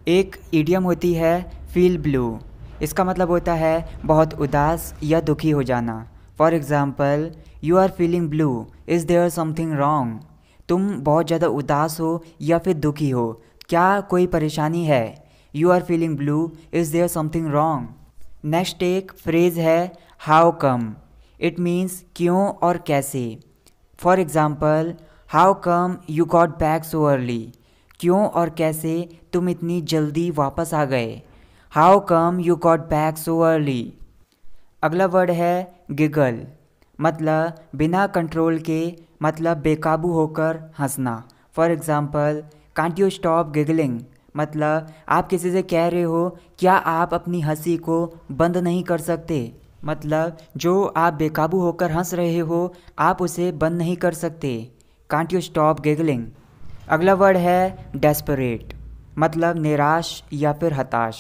एक इडियम होती है फील ब्लू। इसका मतलब होता है बहुत उदास या दुखी हो जाना। For example, you are feeling blue, is there something wrong. तुम बहुत ज़्यादा उदास हो या फिर दुखी हो, क्या कोई परेशानी है? You are feeling blue, is there something wrong. Next एक फ्रेज़ है हाउ कम। इट मीन्स क्यों और कैसे। For example, how come you got back so early. क्यों और कैसे तुम इतनी जल्दी वापस आ गए। How come you got back so early. अगला वर्ड है गिगल। मतलब बिना कंट्रोल के, मतलब बेकाबू होकर हंसना। For example, can't you stop giggling. मतलब आप किसी से कह रहे हो, क्या आप अपनी हंसी को बंद नहीं कर सकते। मतलब जो आप बेकाबू होकर हंस रहे हो, आप उसे बंद नहीं कर सकते। Can't you stop giggling. अगला वर्ड है डेस्परेट। मतलब निराश या फिर हताश।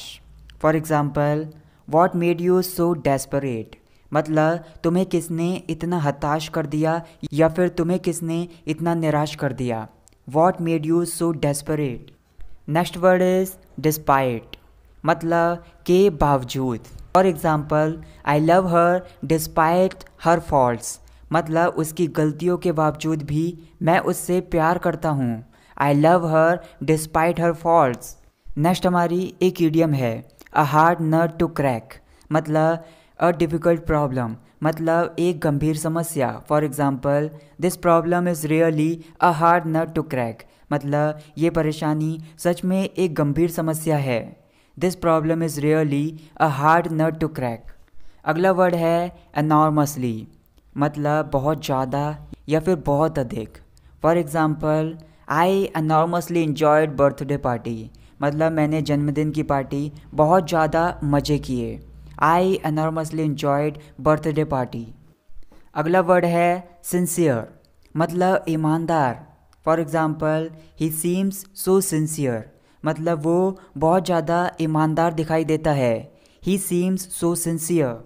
For example, what made you so desperate. मतलब तुम्हें किसने इतना हताश कर दिया या फिर तुम्हें किसने इतना निराश कर दिया। What made you so desperate. Next word is despite. मतलब के बावजूद। For example, I love her despite her faults. मतलब उसकी गलतियों के बावजूद भी मैं उससे प्यार करता हूँ। I love her despite her faults. Next हमारी एक इडियम है a hard nut to crack. मतलब अ डिफ़िकल्ट प्रॉब्लम, मतलब एक गंभीर समस्या। For example, this problem is really a hard nut to crack. मतलब ये परेशानी सच में एक गंभीर समस्या है। This problem is really a hard nut to crack. अगला वर्ड है एनॉर्मसली। मतलब बहुत ज़्यादा या फिर बहुत अधिक। For example, I enormously enjoyed birthday party. मतलब मैंने जन्मदिन की पार्टी बहुत ज़्यादा मज़े किए। I enormously enjoyed birthday party. अगला वर्ड है सिंसियर। मतलब ईमानदार। For example, he seems so sincere. मतलब वो बहुत ज़्यादा ईमानदार दिखाई देता है। He seems so sincere.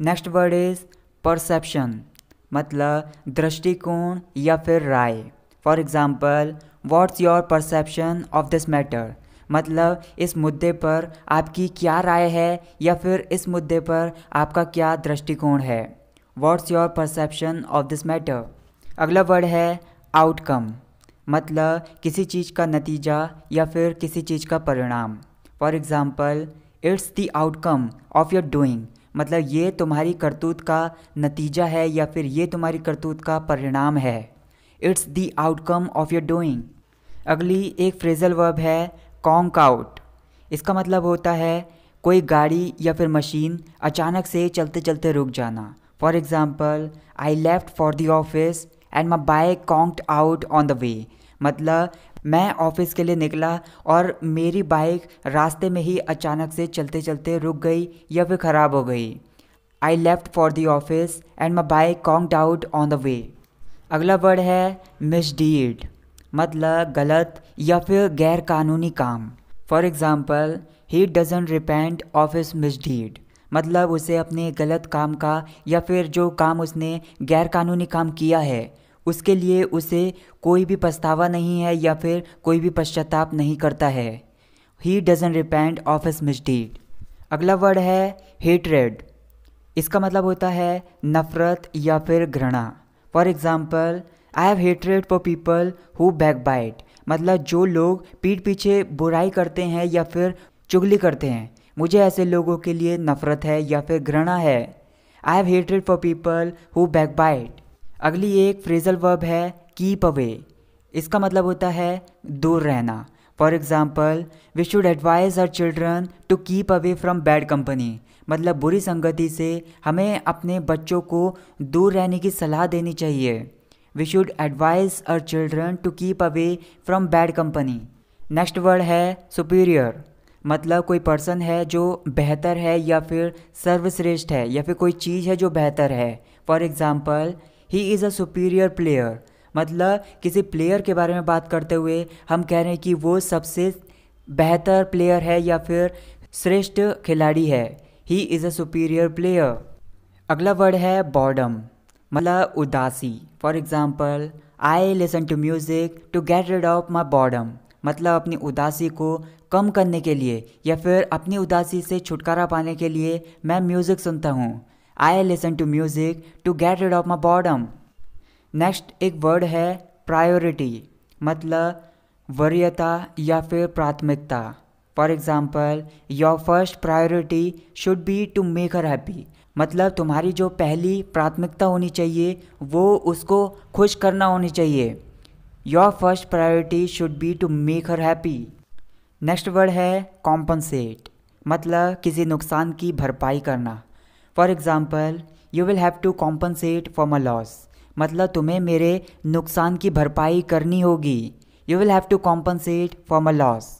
Next word is perception. मतलब दृष्टिकोण या फिर राय। For example, what's your perception of this matter. मतलब इस मुद्दे पर आपकी क्या राय है या फिर इस मुद्दे पर आपका क्या दृष्टिकोण है। What's your perception of this matter. अगला वर्ड है आउटकम। मतलब किसी चीज़ का नतीजा या फिर किसी चीज़ का परिणाम। For example, it's the outcome of your doing. मतलब ये तुम्हारी करतूत का नतीजा है या फिर ये तुम्हारी करतूत का परिणाम है। It's the outcome of your doing. अगली एक फ्रेजल वर्ब है कॉन्क आउट। इसका मतलब होता है कोई गाड़ी या फिर मशीन अचानक से चलते चलते रुक जाना। For example, I left for the office and my bike conked out on the way. मतलब मैं ऑफिस के लिए निकला और मेरी बाइक रास्ते में ही अचानक से चलते चलते रुक गई या फिर ख़राब हो गई। I left for the office and my bike conked out on the way. अगला वर्ड है मिसडीड। मतलब गलत या फिर गैर कानूनी काम। For example, he doesn't repent of his misdeed. मतलब उसे अपने गलत काम का या फिर जो काम उसने गैर कानूनी काम किया है उसके लिए उसे कोई भी पछतावा नहीं है या फिर कोई भी पश्चाताप नहीं करता है। He doesn't repent of his misdeed. अगला वर्ड है हेट्रेड। इसका मतलब होता है नफ़रत या फिर घृणा। For example, I have hatred for people who backbite. मतलब जो लोग पीठ पीछे बुराई करते हैं या फिर चुगली करते हैं, मुझे ऐसे लोगों के लिए नफ़रत है या फिर घृणा है। I have hatred for people who backbite. अगली एक फ्रेजल वर्ब है कीप अवे। इसका मतलब होता है दूर रहना। For example, we should advise our children to keep away from bad company. मतलब बुरी संगति से हमें अपने बच्चों को दूर रहने की सलाह देनी चाहिए। We should advise our children to keep away from bad company. Next word है सुपीरियर। मतलब कोई पर्सन है जो बेहतर है या फिर सर्वश्रेष्ठ है या फिर कोई चीज़ है जो बेहतर है। For example, he is a superior player. मतलब किसी प्लेयर के बारे में बात करते हुए हम कह रहे हैं कि वो सबसे बेहतर प्लेयर है या फिर श्रेष्ठ खिलाड़ी है। He is a superior player. अगला वर्ड है बॉर्डम। मतलब उदासी। For example, I listen to music to get rid of my boredom. मतलब अपनी उदासी को कम करने के लिए या फिर अपनी उदासी से छुटकारा पाने के लिए मैं म्यूज़िक सुनता हूँ। I listen to music to get rid of my boredom. Next एक वर्ड है प्रायोरिटी, मतलब वरीयता या फिर प्राथमिकता। For example, your first priority should be to make her happy, मतलब तुम्हारी जो पहली प्राथमिकता होनी चाहिए वो उसको खुश करना होनी चाहिए। Your first priority should be to make her happy. Next word है कॉम्पनसेट, मतलब किसी नुकसान की भरपाई करना। For example, you will have to compensate for my loss, मतलब तुम्हें मेरे नुकसान की भरपाई करनी होगी। You will have to compensate for my loss.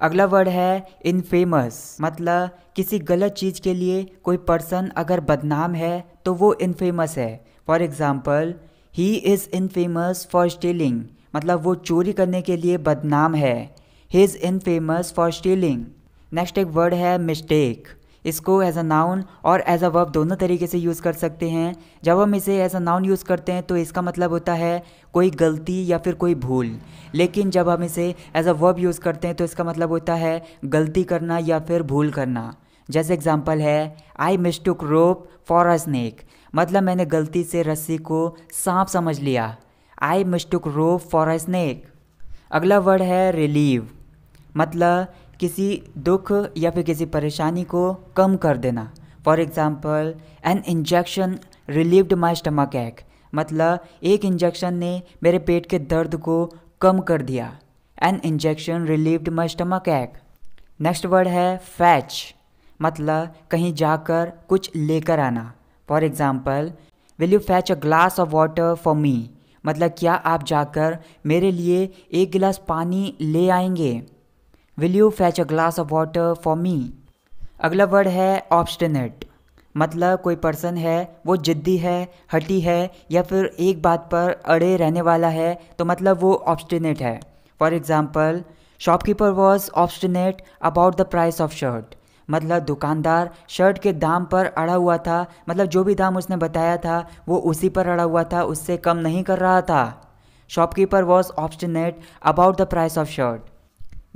अगला वर्ड है इनफेमस, मतलब किसी गलत चीज़ के लिए कोई पर्सन अगर बदनाम है तो वो इनफेमस है। For example, he is infamous for stealing, मतलब वो चोरी करने के लिए बदनाम है। He is infamous for stealing. Next एक वर्ड है मिस्टेक। इसको एज अ नाउन और एज अ वर्ब दोनों तरीके से यूज़ कर सकते हैं। जब हम इसे एज अ नाउन यूज़ करते हैं तो इसका मतलब होता है कोई गलती या फिर कोई भूल, लेकिन जब हम इसे एज अ वर्ब यूज़ करते हैं तो इसका मतलब होता है गलती करना या फिर भूल करना। जैसे एग्जांपल है, आई मिस्टूक रोप फॉर अ स्नेक, मतलब मैंने गलती से रस्सी को सांप समझ लिया। आई मिस्टूक रोप फॉर अ स्नेक। अगला वर्ड है रिलीव, मतलब किसी दुख या फिर किसी परेशानी को कम कर देना। For example, an injection relieved my stomach एक, मतलब एक इंजेक्शन ने मेरे पेट के दर्द को कम कर दिया। An injection relieved my stomach एक। नेक्स्ट वर्ड है फैच, मतलब कहीं जाकर कुछ लेकर आना। For example, will you fetch a glass of water for me, मतलब क्या आप जाकर मेरे लिए एक गिलास पानी ले आएंगे। Will you fetch a glass of water for me. अगला वर्ड है ऑब्स्टिनेट, मतलब कोई पर्सन है वो जिद्दी है, हठी है या फिर एक बात पर अड़े रहने वाला है, तो मतलब वो ऑब्स्टिनेट है। For example, shopkeeper was obstinate about the price of shirt, मतलब दुकानदार शर्ट के दाम पर अड़ा हुआ था, मतलब जो भी दाम उसने बताया था वो उसी पर अड़ा हुआ था, उससे कम नहीं कर रहा था। Shopkeeper was obstinate about the price of shirt.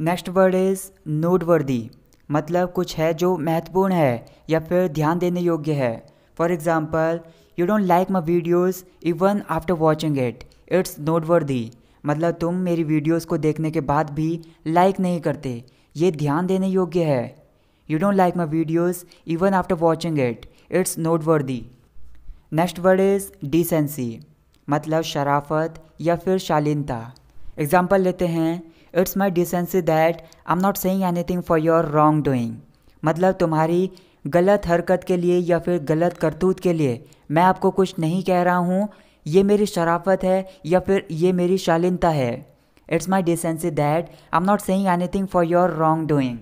Next word is noteworthy, मतलब कुछ है जो महत्वपूर्ण है या फिर ध्यान देने योग्य है। For example, you don't like my videos even after watching it, it's noteworthy, मतलब तुम मेरी वीडियोस को देखने के बाद भी लाइक नहीं करते, ये ध्यान देने योग्य है। You don't like my videos even after watching it, it's noteworthy. Next word is decency, मतलब शराफत या फिर शालीनता। एग्जाम्पल लेते हैं, it's my decency that I am not saying anything for your wrong doing, मतलब तुम्हारी गलत हरकत के लिए या फिर गलत करतूत के लिए मैं आपको कुछ नहीं कह रहा हूँ, ये मेरी शराफत है या फिर ये मेरी शालीनता है। It's my decency that I am not saying anything for your wrong doing.